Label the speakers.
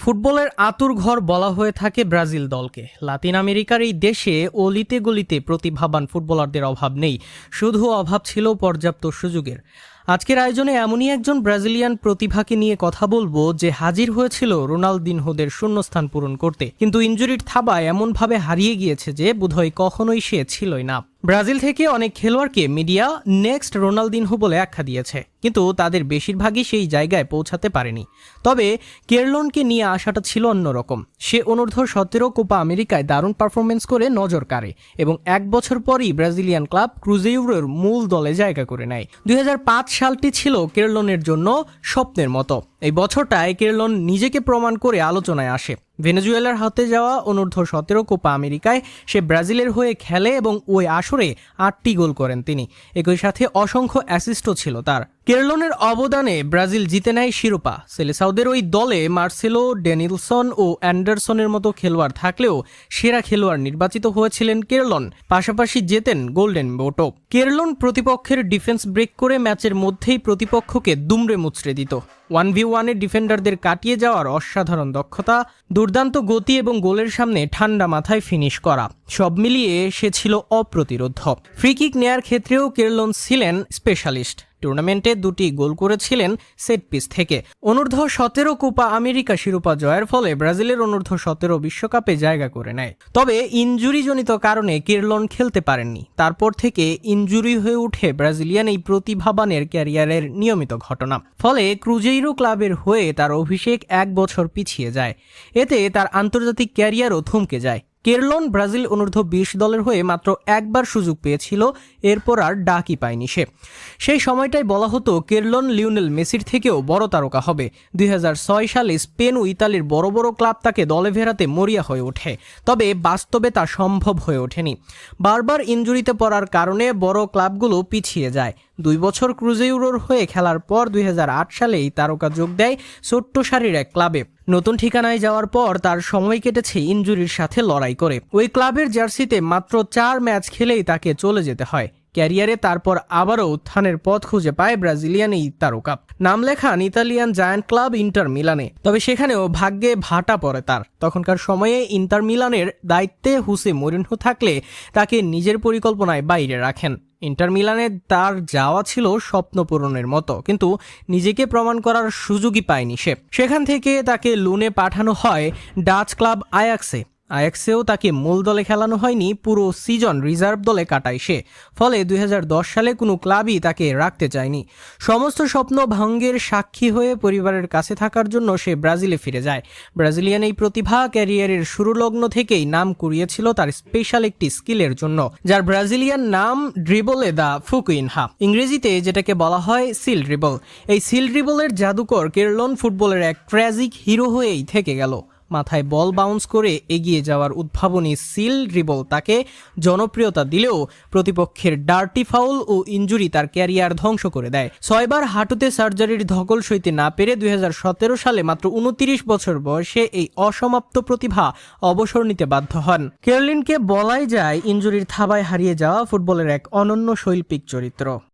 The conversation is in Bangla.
Speaker 1: ফুটবলের আঁতুড়ঘর বলা হয়ে থাকে ব্রাজিল দলকে। লাতিন আমেরিকার এই দেশে অলিতে গলিতে প্রতিভাবান ফুটবলারদের অভাব নেই, শুধু অভাব ছিল পর্যাপ্ত সুযোগের। আজকের আয়োজনে এমনই একজন ব্রাজিলিয়ান প্রতিভাকে নিয়ে কথা বলবো যে হাজির হয়েছিল রোনালদিনহোদের শূন্যস্থান পূরণ করতে, কিন্তু ইনজুরির থাবায় এমনভাবে হারিয়ে গিয়েছে যে বোধহয় কখনোই সে ছিলই না। ব্রাজিল থেকে অনেক খেলোয়াড়কে মিডিয়া নেক্সট রোনালদিনহো বলে আখ্যা দিয়েছে, কিন্তু তাদের বেশিরভাগই সেই জায়গায় পৌঁছাতে পারেনি। তবে কেরলনকে নিয়ে আসাটা ছিল অন্যরকম। সে অনূর্ধ্ব-17 কোপা আমেরিকায় দারুণ পারফরমেন্স করে নজর কাড়ে এবং এক বছর পরই ব্রাজিলিয়ান ক্লাব ক্রুজেইরোর মূল দলে জায়গা করে নেয়। 2005 সালটি ছিল কেরলনের জন্য স্বপ্নের মতো। এই বছরটায় কেরলন নিজেকে প্রমাণ করে আলোচনায় আসে। ভেনেজুয়েলার হাতে যাওয়া অনূর্ধ্ব-17 কোপা আমেরিকায় সে ব্রাজিলের হয়ে খেলে এবং ওই আসরে 8টি গোল করেন তিনি। একই সাথে অসংখ্য অ্যাসিস্টও ছিল তার। কেরলনের অবদানে ব্রাজিল জিতে নেয় শিরোপা। সেলেসাওদের ওই দলে মার্সেলো, ডেনিলসন ও অ্যান্ডারসনের মতো খেলোয়াড় থাকলেও সেরা খেলোয়াড় নির্বাচিত হয়েছিলেন কেরলন, পাশাপাশি জেতেন গোল্ডেন বুটও। কেরলন প্রতিপক্ষের ডিফেন্স ব্রেক করে ম্যাচের মধ্যেই প্রতিপক্ষকে দুমড়ে মুচড়ে দিত। 1v1 ডিফেন্ডারদের কাটিয়ে যাওয়ার অসাধারণ দক্ষতা, দুর্দান্ত গতি এবং গোলের সামনে ঠান্ডা মাথায় ফিনিশ করা, সব মিলিয়ে সে ছিল অপ্রতিরোধ্য। ফ্রি কিক নেয়ার ক্ষেত্রেও কেরলন ছিলেন স্পেশালিস্ট। টুর্নামেন্টে 2টি গোল করেছিলেন সেট পিস থেকে। অনূর্ধ্ব-17 কোপা আমেরিকা শিরোপা জয়ের ফলে ব্রাজিলের অনূর্ধ্ব-17 বিশ্বকাপে জায়গা করে নেয়। তবে ইনজুরিজনিত কারণে কেরলন খেলতে পারেননি। তারপর থেকে ইনজুরি হয়ে উঠে ব্রাজিলিয়ান এই প্রতিভাবানের ক্যারিয়ারের নিয়মিত ঘটনা। ফলে ক্রুজেইরো ক্লাবের হয়ে তার অভিষেক 1 বছর পিছিয়ে যায়। এতে তার আন্তর্জাতিক ক্যারিয়ারও থমকে যায়। কেরলন ব্রাজিল অনূর্ধ্ব-20 দলের হয়ে মাত্র একবার সুযোগ পেয়েছিল, এরপর আর ডাকই পায়নি সে। সেই সময়টাই বলা হতো কেরলন লিওনেল মেসির থেকেও বড় তারকা হবে। 2006 সালে স্পেন ও ইতালির বড় বড় ক্লাব তাকে দলে ফেরাতে মরিয়া হয়ে ওঠে, তবে বাস্তবে তা সম্ভব হয়ে ওঠেনি। বারবার ইনজুরিতে পড়ার কারণে বড় ক্লাবগুলো পিছিয়ে যায়। 2 বছর ক্রুজেইরোর হয়ে খেলার পর 2008 সালে এই তারকা যোগ দেয় ছোট্ট সারির এক ক্লাবে। নতুন ঠিকানায় যাওয়ার পর তার সময় কেটেছে ইনজুরির সাথে লড়াই করে। ওই ক্লাবের জার্সিতে মাত্র 4 ম্যাচ খেলেই তাকে চলে যেতে হয়। ক্যারিয়ারে তারপর আবারও উত্থানের পথ খুঁজে পায় ব্রাজিলিয়ান এই তারকা। নাম লেখান ইতালিয়ান জায়ান্ট ক্লাব ইন্টার মিলানে, তবে সেখানেও ভাগ্যে ভাটা পড়ে তার। তখনকার সময়ে ইন্টার মিলানের দায়িত্বে হোসে মরিনহো থাকলে তাকে নিজের পরিকল্পনায় বাইরে রাখেন। ইন্টার মিলানে তার যাওয়া ছিল স্বপ্ন পূরণের মতো, কিন্তু নিজেকে প্রমাণ করার সুযোগই পায়নি সে। সেখান থেকে তাকে লোনে পাঠানো হয় ডাচ ক্লাব আয়াক্সেও তাকে মূল দলে খেলানো হয়নি, পুরো সিজন রিজার্ভ দলে কাটায় সে। ফলে 2010 সালে কোনো ক্লাবই তাকে রাখতে চায়নি। সমস্ত স্বপ্ন ভঙ্গের সাক্ষী হয়ে পরিবারের কাছে থাকার জন্য সে ব্রাজিলে ফিরে যায়। ব্রাজিলিয়ান এই প্রতিভা ক্যারিয়ারের শুরু লগ্ন থেকেই নাম কুড়িয়েছিল তার স্পেশাল একটি স্কিলের জন্য, যার ব্রাজিলিয়ান নাম ড্রিবলে দা ফুকুইনহা, ইংরেজিতে যেটাকে বলা হয় সিল ড্রিবল। এই সিল ড্রিবলের জাদুকর কেরলন ফুটবলের এক ট্র্যাজিক হিরো হয়েই থেকে গেল। মাথায় বল বাউন্স করে এগিয়ে যাওয়ার উদ্ভাবনী সিল ড্রিবল তাকে জনপ্রিয়তা দিলেও প্রতিপক্ষের ডার্টি ফাউল ও ইনজুরি তার ক্যারিয়ার ধ্বংস করে দেয়। 6 বার হাঁটুতে সার্জারির ধকল সইতে না পেরে 2017 সালে মাত্র 29 বছর বয়সে এই অসমাপ্ত প্রতিভা অবসর নিতে বাধ্য হন। কেরলিনকে বলাই যায় ইনজুরির থাবায় হারিয়ে যাওয়া ফুটবলের এক অনন্য শৈল্পিক চরিত্র।